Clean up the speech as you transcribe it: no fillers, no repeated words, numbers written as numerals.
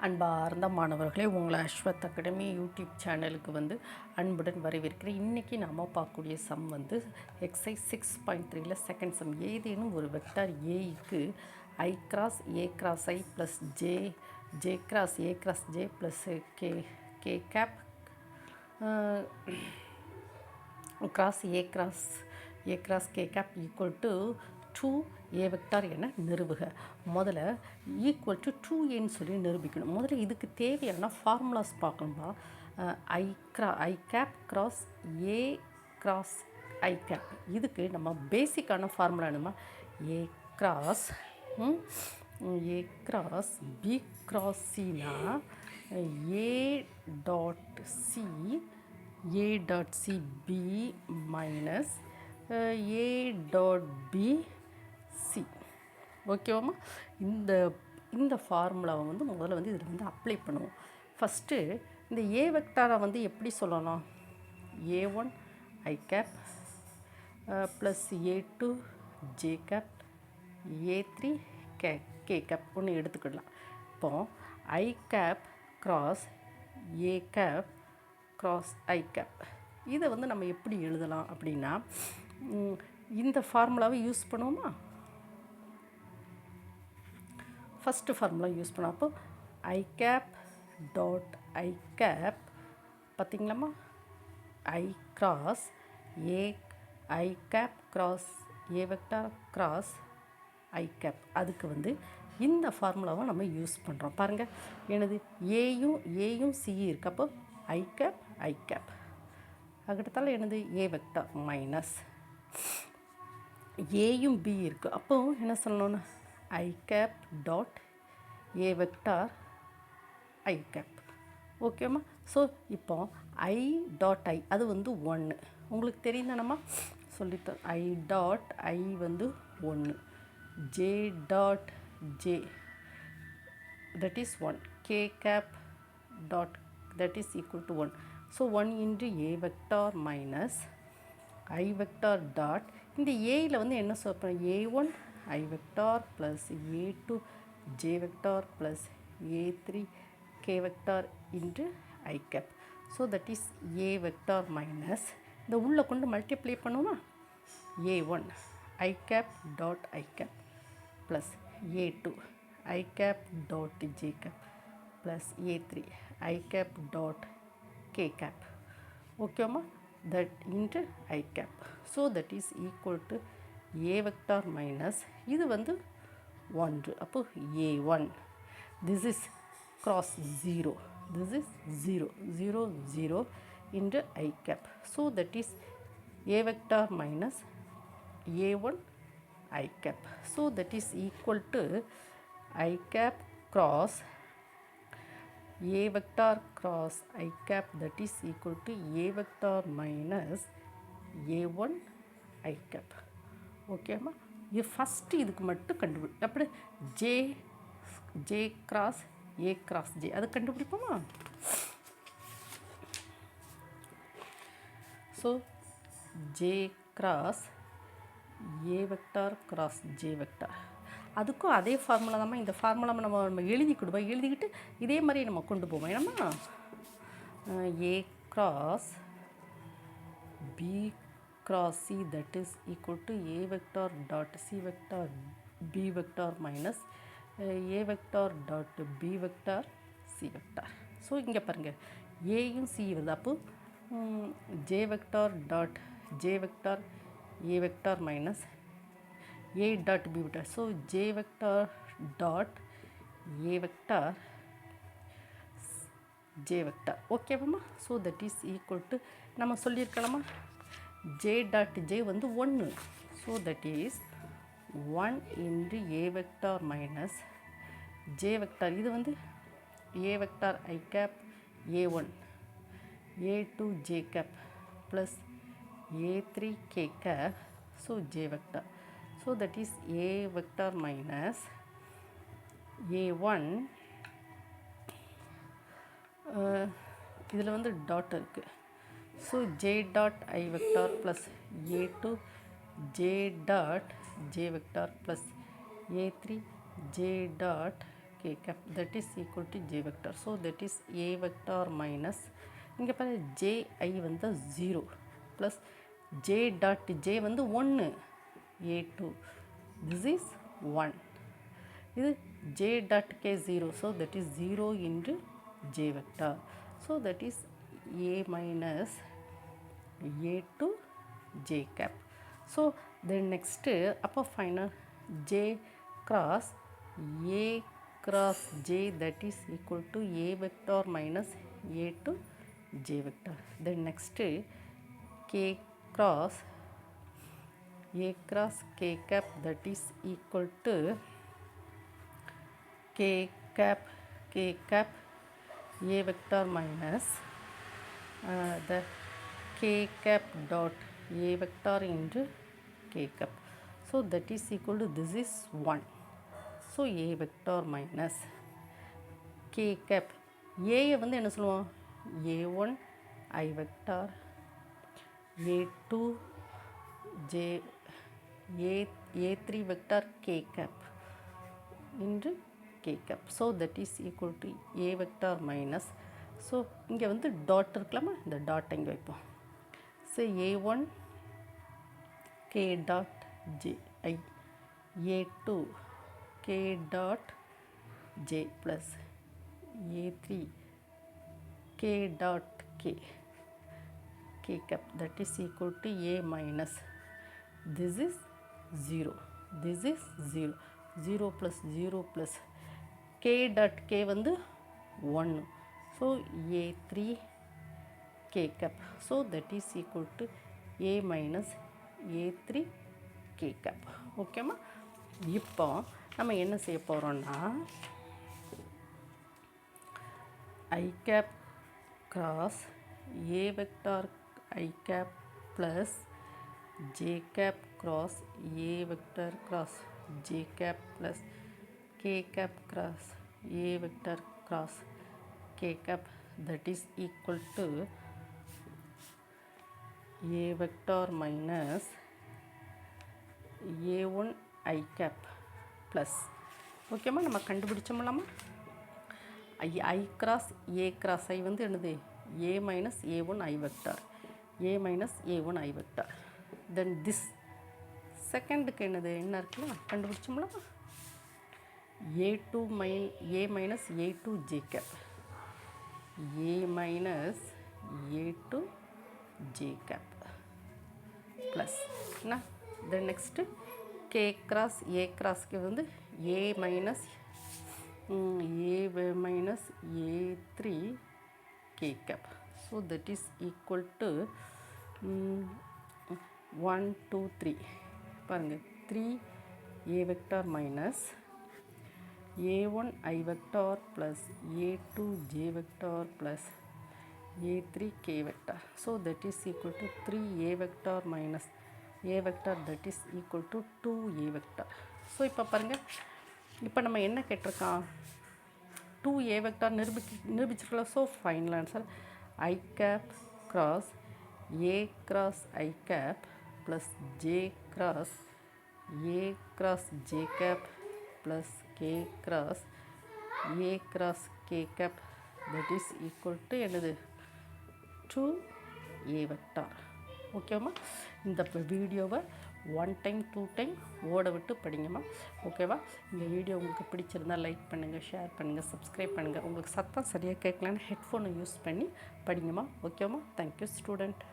அன்பார்ந்த மாணவர்களே, உங்களை அஸ்வத் அகாடமி யூடியூப் சேனலுக்கு அன்புடன் வரவேற்கிறேன். இன்றைக்கி நாம் பார்க்கக்கூடிய சம் எக்ஸைஸ் 6.3ல் செகண்ட் சம். ஏதேனும் ஒரு வெக்டார் ஏக்கு I cross A cross I plus J J cross A cross J plus K K cap cross A cross K cap equal to 2a vector என நிறுவுக. முதல்ல ஈக்குவல் டு 2aன்னு சொல்லி நிரூபிக்கணும். முதல்ல இதுக்கு தேவையான ஃபார்முலாஸ் பார்க்கணும்பா. I cap cross A cross I cap. இதுக்கு நம்ம பேசிக்கான ஃபார்முலா என்னமா, ஏ கிராஸ் பி கிராஸ் சினா A dot C B minus A dot B C. ஓகேவாம்மா? இந்த ஃபார்முலாவை முதல்ல இதில் அப்ளை பண்ணுவோம். ஃபஸ்ட்டு இந்த ஏ வெக்டாரை எப்படி சொல்லலாம், ஏ1 ஐ கேப் ப்ளஸ் ஏ2 ஜே கேப் ஏ3 கே கேப் ஒன்று எடுத்துக்கிடலாம். இப்போ I cap cross A cap cross I cap இதை நம்ம எப்படி எழுதலாம் அப்படின்னா, இந்த ஃபார்முலாவை யூஸ் பண்ணுவோமா. ஃபஸ்ட்டு ஃபார்முலா யூஸ் பண்ணோம். அப்போ I cap dot I cap பார்த்திங்களாம்மா, I cross A I cap cross A vector cross I cap. அதுக்கு இந்த ஃபார்முலாவை நம்ம யூஸ் பண்ணுறோம். பாருங்கள், எனது ஏயும் சியும் இருக்குது. அப்போ ஐ கேப் அதுக்கடுத்தால என்னது ஏ வெக்டார் மைனஸ் ஏயும் பி இருக்குது. அப்போது என்ன சொல்லணும்னா I cap dot A vector I cap. ஓகேம்மா? ஸோ இப்போ ஐ டாட் ஐ அது 1 உங்களுக்கு தெரியும் தானம்மா, சொல்லித்தோம். I dot I 1, J dot J that is 1, K cap dot that is equal to 1. So 1 into a vector minus I vector dot இந்த ஏயில் என்ன சொல்கிறோம், a1 I vector plus a2 j vector plus a3 k vector into I cap. So that is a vector minus இந்த உள்ள கொண்டு multiply பண்ணுவோமா, a1 I cap dot I cap plus a2 I cap dot j cap plus a3 I cap dot k cap. Okay ma, that into I cap. So that is equal to a vector minus இது 1. அப்போ a1 this is cross 0, this is 0 0 0 into I cap. So that is a vector minus a1 I cap. So that is equal to I cap cross a vector cross I cap, that is equal to a vector minus a1 I cap. ஓகேம்மா? இது first இதுக்கு மட்டும் கண்டுபிடி. அப்படி J cross A cross J அது கண்டுபிடிப்போமா. So J cross A vector cross J vector அதுக்கும் அதே ஃபார்முலா தான். இந்த ஃபார்முலா நம்ம எழுதிக்கிடுவோம். எழுதிக்கிட்டு இதே மாதிரி நம்ம கொண்டு போவோம். ஏன்னா A cross B cross C that is equal to A vector dot C vector B vector minus A vector dot B vector C vector. So இங்கே பாருங்கள், ஏயும் சி வருது. அப்போ J vector dot J vector A vector minus a dot b vector. So j vector dot a vector j vector. Okay mama? So that is equal to நம்ம சொல்லியிருக்கலாமா, j dot j 1. So that is 1 into a vector minus j vector. இது a vector I cap a1 a2 j cap plus a3 k cap. So j vector. So that is a vector minus a1 இதில் dot இருக்குது. So j dot I vector plus a2 j dot j vector plus a3 j dot k cap that is equal to j vector. So that is a vector minus இங்கே பாரு j I வந்து 0 plus j dot j வந்து 1 a2 this is 1 இது j dot k 0 so that is 0 into j vector. So that is a minus a2 j cap. So then next upper final j cross a cross j that is equal to a vector minus a2 j vector. Then next k cross k cap that is equal to k cap a vector minus the k cap dot a vector into k cap. So that is equal to this is 1. So a vector minus k cap a வந்து என்ன சொல்லுவோம் a1 I vector a2 j a3 vector k cap into k cap. So that is equal to a vector minus so இங்கே வந்து dot இருக்கலாமா இந்த dot இங்கே வைப்போம். So a1 k dot j I a2 k dot j plus a3 k dot k cap that is equal to a minus this is 0 this is 0 0 plus 0 plus k dot k வந்து 1 so a3 k cap so that is equal to a minus a3 k cap. ஓகேம்மா இப்போ நம்ம என்ன செய்ய போகிறோம்னா I cap cross a vector I cap plus j cap cross a vector cross j cap plus k cap cross a vector cross k cap that is equal to a vector minus a1 I cap plus ஓகேம்மா நம்ம கண்டுபிடிச்சோம்லாமா I cross a cross I வந்து என்னது a minus a1 I vector a minus a1 I vector then this செகண்டுக்கு என்னது என்ன இருக்குல்ல கண்டுபிடிச்சோம்ல a2 a minus a2 j cap a minus a2 j cap plus என்ன then next k cross a cross க்கு வந்து a minus a3 k cap so that is equal to 1 2 3 பாருங்க 3 a vector minus a1 I vector plus a2 j vector plus a3 k vector so that is equal to 3 a vector minus a vector that is equal to 2 a vector. So இப்போ பாருங்க இப்போ நம்ம என்ன கேட்டிருக்கோம் 2 a vector நிரூபிச்சிருக்கலாம். So final answer I cap cross a cross I cap plus j cross a cross j cap plus k cross a cross k cap that is equal to என்னது 2 a vector. ஓகேவா இந்த வீடியோவை 1 time 2 time ஓட விட்டு படிங்கம்மா. ஓகேவா இந்த video உங்களுக்கு பிடிச்சிருந்தால் லைக் பண்ணுங்கள், ஷேர் பண்ணுங்கள், சப்ஸ்கிரைப் பண்ணுங்கள். உங்களுக்கு சத்தம் சரியாக கேட்கலான்னு ஹெட்ஃபோனை யூஸ் பண்ணி படிங்கம்மா. ஓகேவா தேங்க்யூ ஸ்டூடெண்ட்.